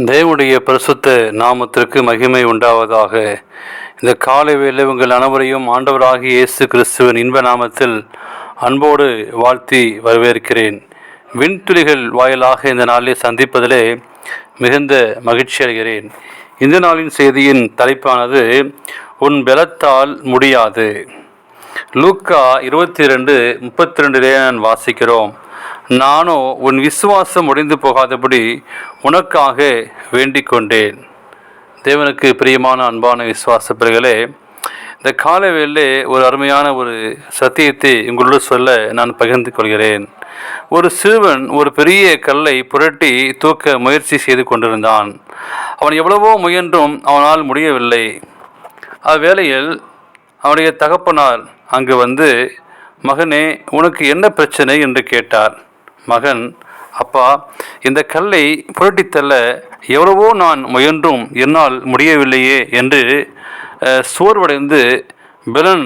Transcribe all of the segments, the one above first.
தேவனுடைய பரிசுத்த நாமத்திற்கு மகிமை உண்டாவதாக. இந்த காலை வேளை உங்கள் அனைவரையும் ஆண்டவராகிய இயேசு கிறிஸ்துவின் இன்ப நாமத்தில் அன்போடு வாழ்த்தி வரவேற்கிறேன். விண்துளிகள் வாயிலாக இந்த நாளில் சந்திப்பதிலே மிகுந்த மகிழ்ச்சி அடைகிறேன். இந்த நாளின் செய்தியின் தலைப்பானது உன் பலத்தால் முடியாது. லூக்கா 22:32 நான் வாசிக்கிறோம். நானோ உன் விசுவாசம் உடைந்து போகாதபடி உனக்காக வேண்டிக் கொண்டேன். தேவனுக்கு பிரியமான அன்பான விசுவாச பிள்ளைகளே, இந்த காலவேளை ஒரு அருமையான ஒரு சத்தியத்தை உங்களோடு சொல்ல நான் பகிர்ந்து கொள்கிறேன். ஒரு சிறுவன் ஒரு பெரிய கல்லை புரட்டி தூக்க முயற்சி செய்து கொண்டிருந்தான். அவன் எவ்வளவோ முயன்றும் அவனால் முடியவில்லை. அவ்வேளையில் அவனுடைய தகப்பனார் அங்கு வந்து, மகனே, உனக்கு என்ன பிரச்சனை என்று கேட்டார். மகன், அப்பா, இந்த கல்லை புரட்டித்தள்ள எவ்வளவோ நான் முயன்றும் என்னால் முடியவில்லையே என்று சோர்வடைந்து பலன்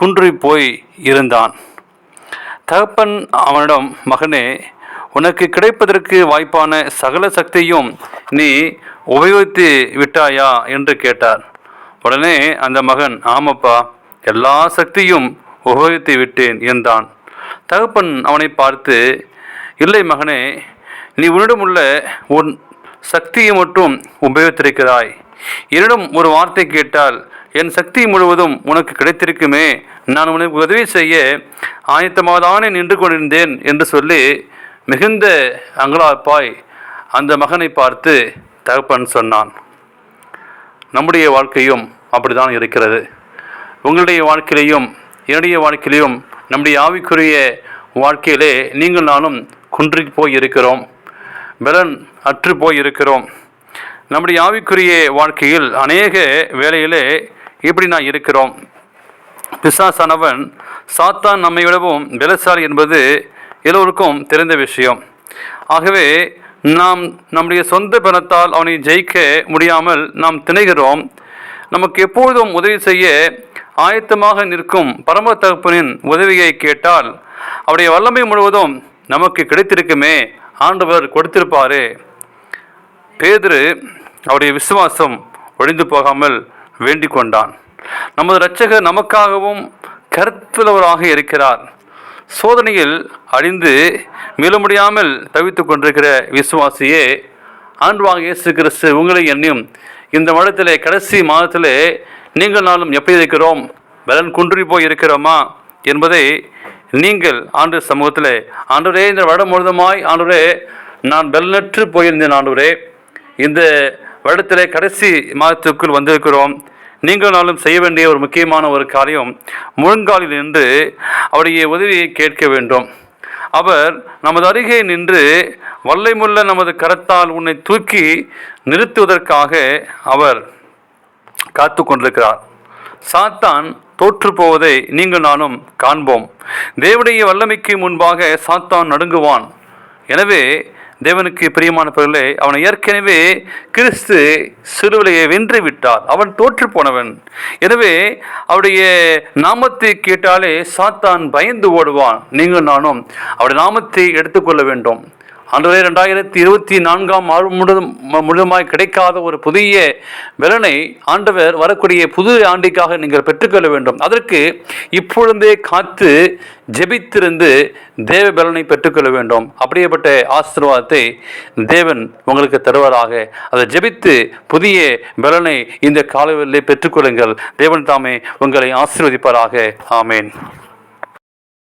குன்றி போய் இருந்தான். தகப்பன் அவனிடம், மகனே, உனக்கு கிடைப்பதற்கு வாய்ப்பான சகல சக்தியும் நீ உபயோகித்து விட்டாயா என்று கேட்டார். உடனே அந்த மகன், ஆமப்பா, எல்லா சக்தியும் உபயோகித்து விட்டேன் என்றான். தகப்பன் அவனை பார்த்து, இல்லை மகனே, நீ உன்னிடமுள்ள உன் சக்தியை மட்டும் உபயோகித்திருக்கிறாய். என்னிடம் ஒரு வார்த்தை கேட்டால் என் சக்தி முழுவதும் உனக்கு கிடைத்திருக்குமே. நான் உனக்கு உதவி செய்ய ஆயத்தமாகதானே நின்று கொண்டிருந்தேன் என்று சொல்லி மிகுந்த அங்கலாப்பாய் அந்த மகனை பார்த்து தகப்பன் சொன்னான். நம்முடைய வாழ்க்கையும் அப்படிதான் இருக்கிறது. உங்களுடைய வாழ்க்கையிலையும் என்னுடைய வாழ்க்கையிலையும் நம்முடைய ஆவிக்குரிய வாழ்க்கையிலே நீங்கள் நானும் குன்றி போய் இருக்கிறோம், பலன் அற்று போய் இருக்கிறோம். நம்முடைய ஆவிக்குரிய வாழ்க்கையில் அநேக வேளையிலே இப்படி நான் இருக்கிறோம். பிசாசானவன் சாத்தான் நம்மை விடவும் பலசாலி என்பது எல்லோருக்கும் தெரிந்த விஷயம். ஆகவே நாம் நம்முடைய சொந்த பலத்தால் அவனை ஜெயிக்க முடியாமல் நாம் திணைகிறோம். நமக்கு எப்பொழுதும் உதவி செய்ய ஆயத்தமாக நிற்கும் பரம தகப்பனின் உதவியை கேட்டால் அவருடைய வல்லமை முழுவதும் நமக்கு கிடைத்திருக்குமே, ஆண்டவர் கொடுத்திருப்பாரே. பேதுரு அவருடைய விசுவாசம் ஒழிந்து போகாமல் வேண்டிக் கொண்டான். நமது இரட்சகர் நமக்காகவும் கருத்துள்ளவராக இருக்கிறார். சோதனையில் அழிந்து மீள முடியாமல் தவித்து கொண்டிருக்கிற விசுவாசியே, ஆண்டவராகிய இயேசு கிறிஸ்து உங்களை என்னையும் இந்த வருடத்திலே கடைசி மாதத்திலே நீங்கள் நாளும் எப்படி இருக்கிறோம், பலன் குன்றி போய் இருக்கிறோமா என்பதை நீங்கள் ஆண்டு சமூகத்தில், ஆண்டவரே, இந்த வருடம் முழுதுமாய் ஆண்டவரே நான் பலனற்று போயிருந்தேன், ஆண்டவரே இந்த வருடத்திலே கடைசி மாதத்துக்குள் வந்திருக்கிறோம். நீங்கள் நாளும் செய்ய வேண்டிய ஒரு முக்கியமான ஒரு காரியம், முழங்காலில் நின்று அவருடைய உதவியை கேட்க வேண்டும். அவர் நமது அருகே நின்று வல்லைமுள்ள நமது கரத்தால் உன்னை தூக்கி நிறுத்துவதற்காக அவர் காத்து கொண்டிருக்கிறார். சாத்தான் தோற்று போவதை நீங்கள் நானும் காண்போம். தேவனுடைய வல்லமைக்கு முன்பாக சாத்தான் நடுங்குவான். எனவே தேவனுக்கு பிரியமான பிள்ளைகளே, அவனை ஏற்கனவே கிறிஸ்து சிலுவையை வென்று விட்டார். அவன் தோற்று போனவன். எனவே அவருடைய நாமத்தை கேட்டாலே சாத்தான் பயந்து ஓடுவான். நீங்கள் நானும் அவருடைய நாமத்தை எடுத்துக்கொள்ள வேண்டும். ஆண்டவரே, 2024 முழுமாய் கிடைக்காத ஒரு புதிய பலனை ஆண்டவர் வரக்கூடிய புது ஆண்டிற்காக நீங்கள் பெற்றுக்கொள்ள வேண்டும். அதற்கு இப்பொழுதே காத்து ஜெபித்திருந்து தேவ பலனை பெற்றுக்கொள்ள வேண்டும். அப்படியேப்பட்ட ஆசீர்வாதத்தை தேவன் உங்களுக்கு தருவாராக. அதை ஜெபித்து புதிய பலனை இந்த காலவெளியிலே பெற்றுக்கொள்ளுங்கள். தேவன் தாமே உங்களை ஆசீர்வதிப்பாராக. ஆமேன்.